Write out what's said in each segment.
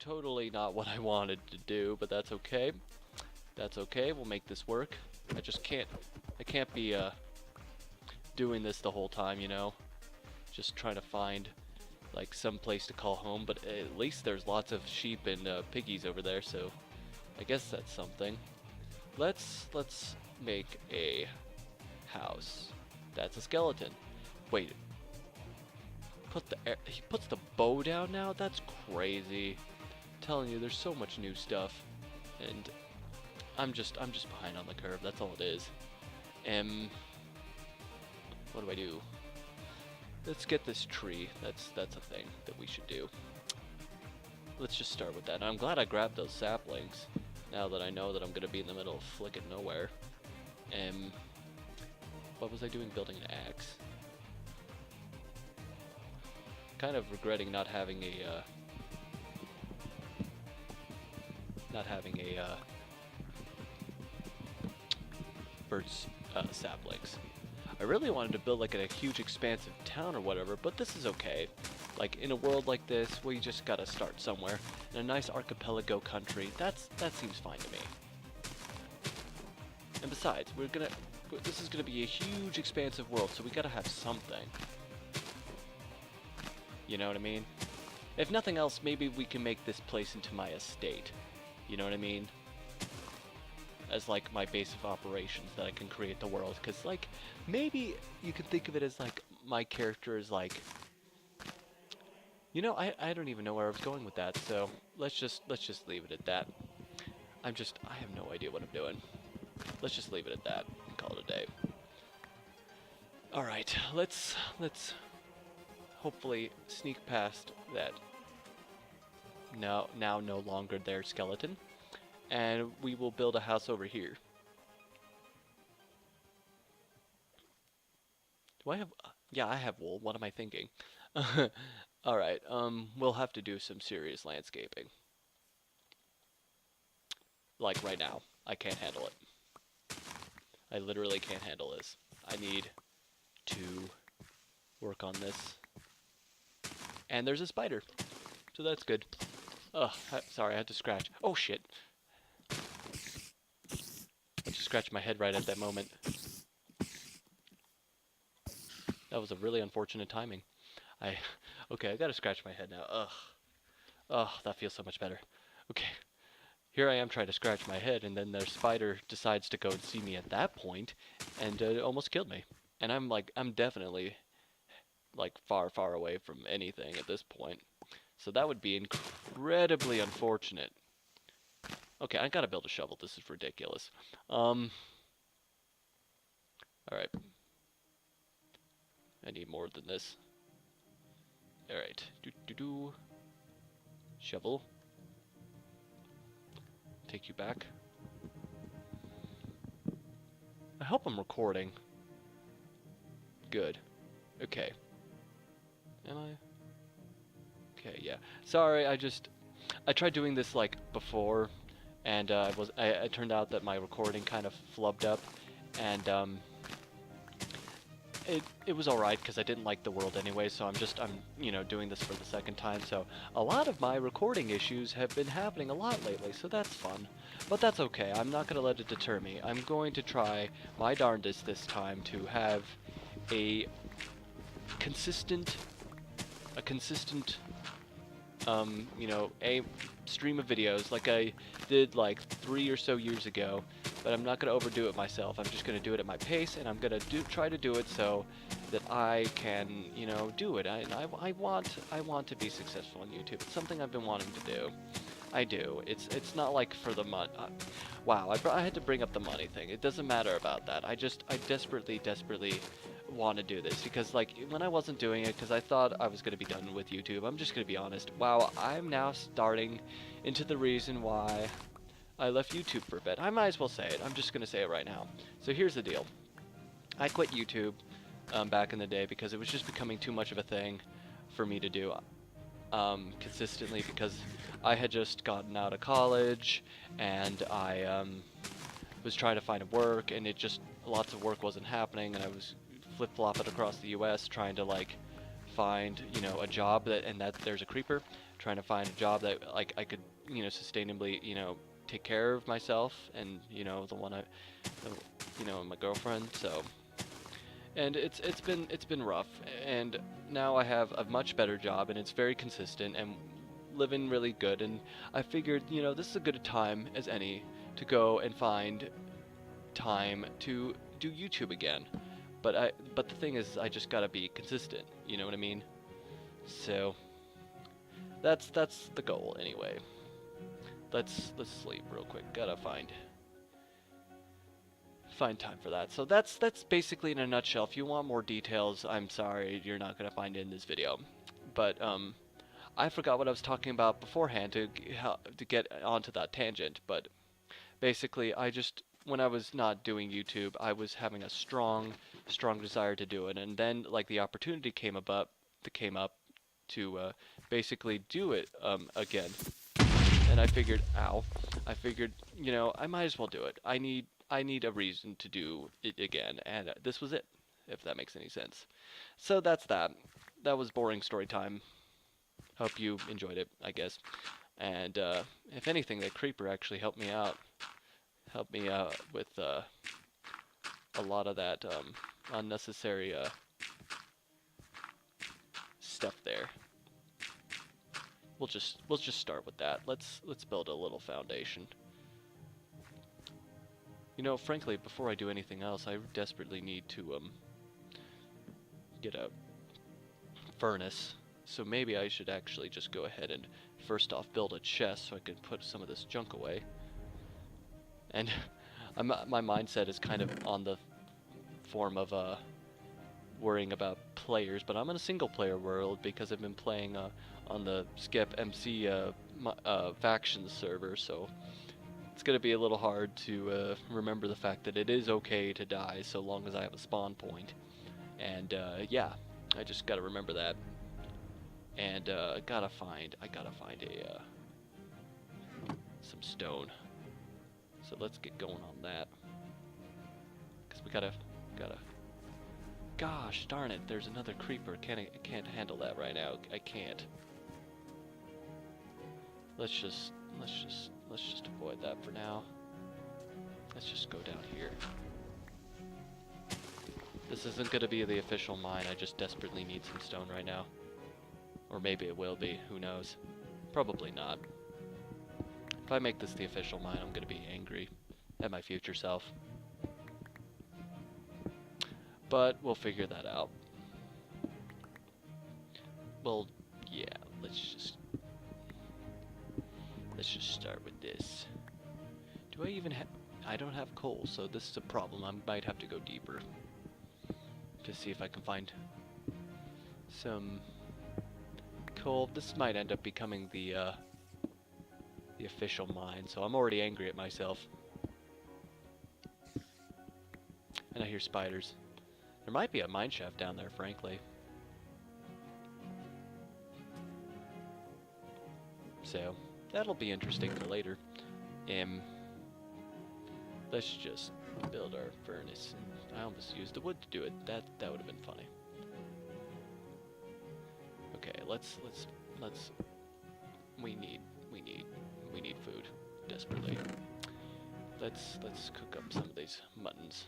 totally not what I wanted to do, but that's okay. That's okay, we'll make this work. I can't be doing this the whole time, you know? Just trying to find like some place to call home, but at least there's lots of sheep and piggies over there, so I guess that's something. Let's make a house. That's a skeleton. Wait, he puts the bow down now? That's crazy. I'm telling you, there's so much new stuff, and I'm just behind on the curve. That's all it is. What do I do? Let's get this tree. That's a thing that we should do. Let's just start with that. And I'm glad I grabbed those saplings. Now that I know that I'm gonna be in the middle of flicking nowhere. What was I doing building an axe? Kind of regretting not having a bird's saplings. I really wanted to build like a huge expansive town or whatever, but this is okay. Like in a world like this, we just gotta start somewhere. In a nice archipelago country, that seems fine to me. And besides, this is gonna be a huge expansive world, so we gotta have something. You know what I mean? If nothing else, maybe we can make this place into my estate. You know what I mean? As like my base of operations that I can create the world, because like maybe you could think of it as like my character is like, you know, I don't even know where I was going with that, so let's just leave it at that. I have no idea what I'm doing. Let's just leave it at that and call it a day. All right, let's hopefully sneak past that now no longer there skeleton. And we will build a house over here. Do I have... yeah, I have wool. What am I thinking? Alright, we'll have to do some serious landscaping. Like right now. I can't handle it. I literally can't handle this. I need to work on this. And there's a spider. So that's good. Ugh, sorry, I had to scratch. Oh shit. I just scratched my head right at that moment. That was a really unfortunate timing. Okay, I gotta scratch my head now. Ugh. Ugh, that feels so much better. Okay. Here I am trying to scratch my head, and then the spider decides to go and see me at that point, and it almost killed me. And I'm definitely, like, far, far away from anything at this point. So that would be incredibly unfortunate. Okay, I gotta build a shovel. This is ridiculous. Alright. I need more than this. Alright. Shovel. Take you back. I hope I'm recording. Good. Okay. Am I? Okay, yeah. Sorry, I tried doing this like before, and it turned out that my recording kind of flubbed up, and it was alright because I didn't like the world anyway, so I'm you know, doing this for the second time. So a lot of my recording issues have been happening a lot lately, so that's fun. But that's okay. I'm not gonna let it deter me. I'm going to try my darndest this time to have a consistent you know, a stream of videos like I did like 3 or so years ago, but I'm not going to overdo it myself. I'm just going to do it at my pace, and I'm going to try to do it so that I can, you know, do it. I want to be successful on YouTube. It's something I've been wanting to do. I do. It's not like for the money. Wow, I had to bring up the money thing. It doesn't matter about that. I desperately want to do this because like when I wasn't doing it because I thought I was going to be done with YouTube, I'm just going to be honest. Wow, I'm now starting into the reason why I left YouTube for a bit. I might as well say it. I'm just going to say it right now. So here's the deal. I quit YouTube back in the day because it was just becoming too much of a thing for me to do consistently, because I had just gotten out of college and I was trying to find work, and lots of work wasn't happening, and I was flip-flopping across the US trying to like find, you know, a job and that there's a creeper. trying to find a job that like I could, you know, sustainably, you know, take care of myself and, you know, you know, my girlfriend. So, and it's been rough, and now I have a much better job, and it's very consistent and living really good. And I figured, you know, this is a good time as any to go and find time to do YouTube again. But the thing is, I just gotta be consistent. You know what I mean? So that's the goal anyway. Let's sleep real quick. Gotta find time for that. So that's basically in a nutshell. If you want more details, I'm sorry you're not gonna find it in this video. But I forgot what I was talking about beforehand to get onto that tangent. But basically, I just when I was not doing YouTube, I was having a strong desire to do it, and then like the opportunity came up to basically do it again. And I figured, you know, I might as well do it. I need a reason to do it again, and this was it, if that makes any sense. So that's that. That was boring story time. Hope you enjoyed it, I guess. And if anything, that creeper actually helped me out. Helped me out with a lot of that unnecessary stuff there. We'll just start with that. Let's build a little foundation. You know, frankly, before I do anything else, I desperately need to get a furnace. So maybe I should actually just go ahead and first off build a chest so I can put some of this junk away. And my mindset is kind of on the form of worrying about players, but I'm in a single player world because I've been playing on the Skip MC factions server, so it's gonna be a little hard to remember the fact that it is okay to die so long as I have a spawn point. And yeah, I just gotta remember that. And I gotta find a some stone. So let's get going on that. Cause we gotta. Gosh darn it! There's another creeper. Can't handle that right now. I can't. Let's just avoid that for now. Let's just go down here. This isn't gonna be the official mine. I just desperately need some stone right now. Or maybe it will be. Who knows? Probably not. If I make this the official mine, I'm gonna be angry at my future self. But we'll figure that out. Well, yeah, let's just start with this. Do I even have... I don't have coal, so this is a problem. I might have to go deeper to see if I can find some coal. This might end up becoming the official mine, so I'm already angry at myself. And I hear spiders. There might be a mine shaft down there, frankly. So, that'll be interesting for later. Let's just build our furnace. I almost used the wood to do it. That would have been funny. Okay, let's we need food desperately. Let's cook up some of these muttons.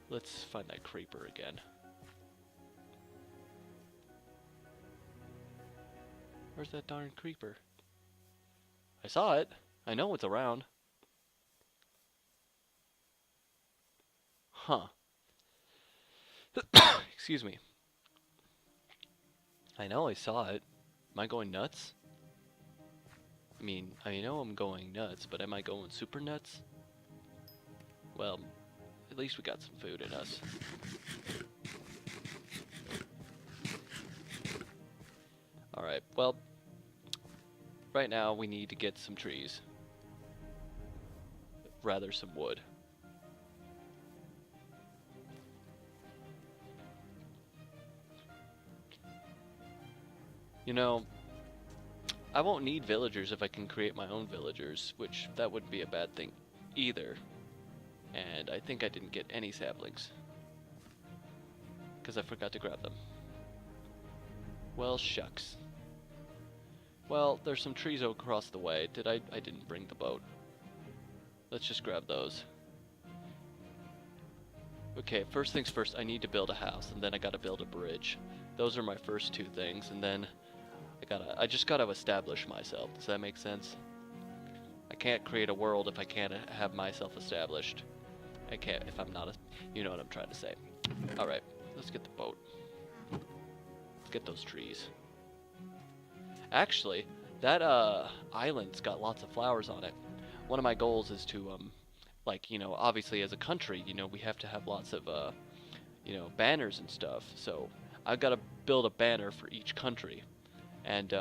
Let's find that creeper again. Where's that darn creeper? I saw it. I know it's around. Huh. Excuse me. I know I saw it. Am I going nuts? I mean, I know I'm going nuts, but am I going super nuts? Well, at least we got some food in us. Alright, well, right now we need to get some trees. Rather, some wood. You know, I won't need villagers if I can create my own villagers, which that wouldn't be a bad thing either. And I think I didn't get any saplings because I forgot to grab them. Well, shucks. Well, there's some trees across the way. I didn't bring the boat. Let's just grab those. Okay, first things first, I need to build a house, and then I gotta build a bridge. Those are my first two things, and then I just gotta establish myself. Does that make sense? I can't create a world if I can't have myself established. I can't if I'm not a, you know what I'm trying to say. Alright, let's get the boat. Let's get those trees. Actually, that island's got lots of flowers on it. One of my goals is to like, you know, obviously as a country, you know, we have to have lots of you know, banners and stuff. So I've got to build a banner for each country. And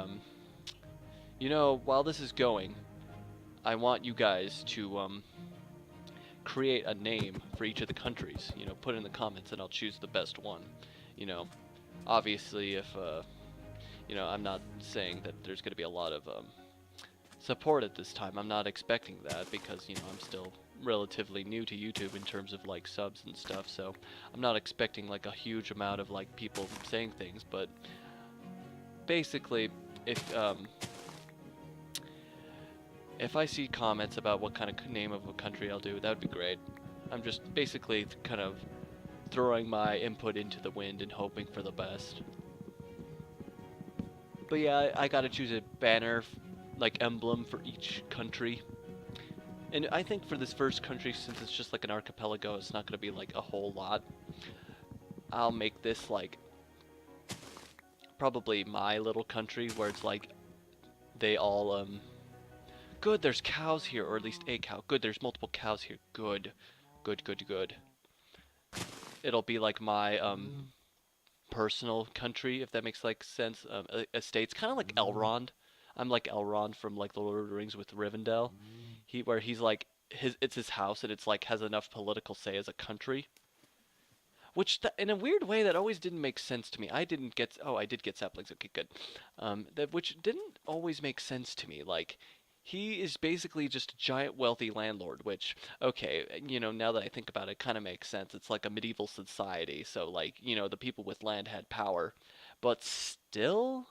you know, while this is going, I want you guys to create a name for each of the countries. You know, put in the comments and I'll choose the best one. You know, obviously if you know, I'm not saying that there's going to be a lot of support at this time. I'm not expecting that because, you know, I'm still relatively new to YouTube in terms of like subs and stuff, so I'm not expecting like a huge amount of like people saying things, but basically if I see comments about what kind of name of a country I'll do, that would be great. I'm just basically kind of throwing my input into the wind and hoping for the best. But yeah, I gotta choose a banner, like emblem for each country. And I think for this first country, since it's just like an archipelago, it's not gonna be like a whole lot. I'll make this like probably my little country where it's like they all good, there's cows here, or at least a cow. Good, there's multiple cows here. Good. Good, good, good. It'll be like my personal country, if that makes like sense. Estates, kind of like Elrond. I'm like Elrond from like the Lord of the Rings with Rivendell. Where he's like it's his house and it's like has enough political say as a country. Which in a weird way that always didn't make sense to me. I didn't get I did get saplings. Okay, good. That which didn't always make sense to me. Like he is basically just a giant wealthy landlord, which, okay, you know, now that I think about it, kind of makes sense. It's like a medieval society, so like, you know, the people with land had power. But still,